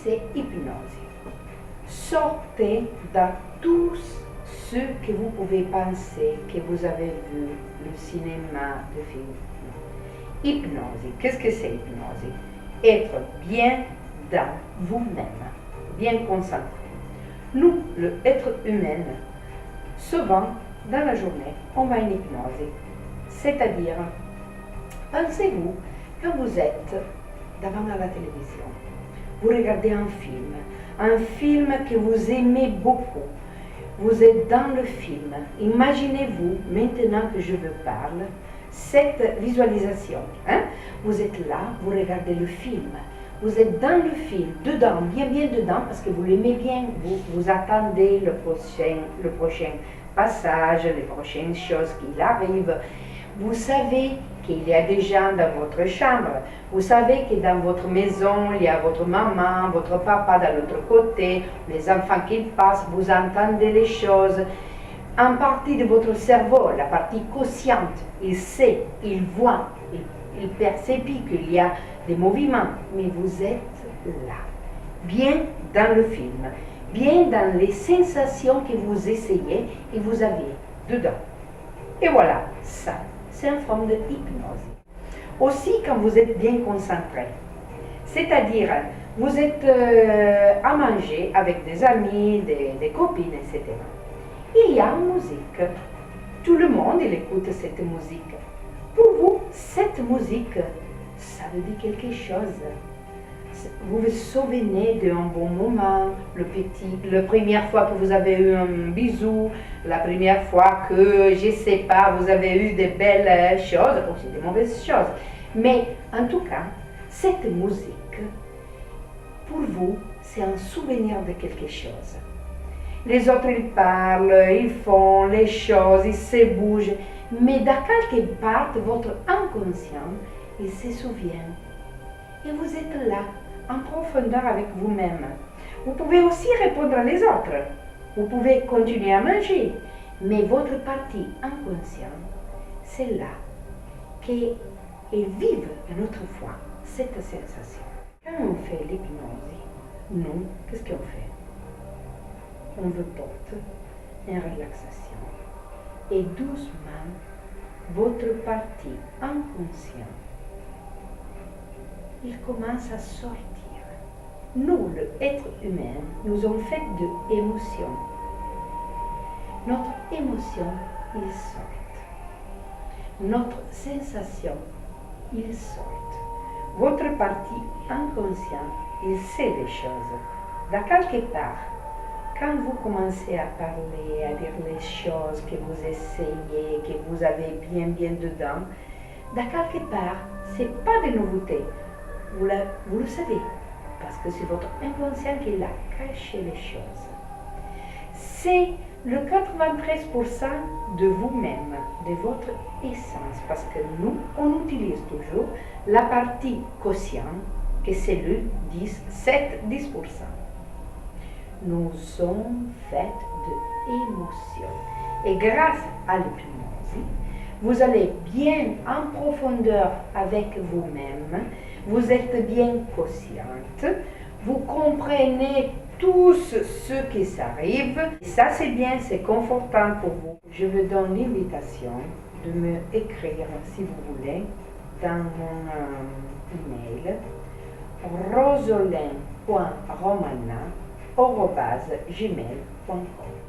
c'est hypnose. Sortez de tout ce que vous pouvez penser que vous avez vu, le cinéma, le film. Hypnose. Qu'est-ce que c'est hypnose? Être bien dans vous-même, bien concentré. Nous, l'être humain, souvent, dans la journée, on va en hypnose. C'est-à-dire, pensez-vous, quand vous êtes devant la télévision, vous regardez un film que vous aimez beaucoup, vous êtes dans le film. Imaginez-vous, maintenant que je vous parle, cette visualisation. Vous êtes là, vous regardez le film. Vous êtes dans le film, dedans, bien dedans, parce que vous l'aimez bien. Vous attendez le prochain passage, les prochaines choses qui arrivent. Vous savez qu'il y a des gens dans votre chambre. Vous savez que dans votre maison, il y a votre maman, votre papa de l'autre côté, les enfants qui passent, vous entendez les choses. En partie de votre cerveau, la partie consciente, il sait, il voit, il perçoit qu'il y a des mouvements, mais vous êtes là, bien dans le film, bien dans les sensations que vous essayez et vous avez dedans. Et voilà, ça, c'est une forme de hypnose. Aussi quand vous êtes bien concentré, c'est-à-dire vous êtes à manger avec des amis, des copines, etc. Il y a une musique. Tout le monde il écoute cette musique. Pour vous, cette musique, ça veut dire quelque chose. Vous vous souvenez d'un bon moment, la première fois que vous avez eu un bisou, la première fois que, je ne sais pas, vous avez eu de belles choses, aussi de mauvaises choses. Mais en tout cas, cette musique, pour vous, c'est un souvenir de quelque chose. Les autres, ils parlent, ils font les choses, ils se bougent, mais de quelque part, votre inconscient, il se souvient. Et vous êtes là, en profondeur avec vous-même. Vous pouvez aussi répondre à les autres. Vous pouvez continuer à manger, mais votre partie inconsciente, c'est là qu'elle vive une autre fois cette sensation. Quand on fait l'hypnose, nous, qu'est-ce qu'on fait? On vous porte une relaxation. Et doucement, votre partie inconsciente, il commence à sortir. Nous, l'être humain, nous sommes faits d'émotions. Notre émotion, il sort. Notre sensation, il sort. Votre partie inconsciente, il sait des choses. De quelque part, quand vous commencez à parler, à dire les choses que vous essayez, que vous avez bien dedans, de quelque part, ce n'est pas de nouveauté. Vous le savez, parce que c'est votre inconscient qui a caché les choses. C'est le 93% de vous-même, de votre essence, parce que nous, on utilise toujours la partie consciente, que c'est le 7-10%. Nous sommes faits d'émotions. Et grâce à l'hypnose, vous allez bien en profondeur avec vous-même, vous êtes bien consciente, vous comprenez tout ce qui s'arrive. Et ça, c'est bien, c'est confortant pour vous. Je vous donne l'invitation de me écrire, si vous voulez, dans mon email rosolin.romana@gmail.com.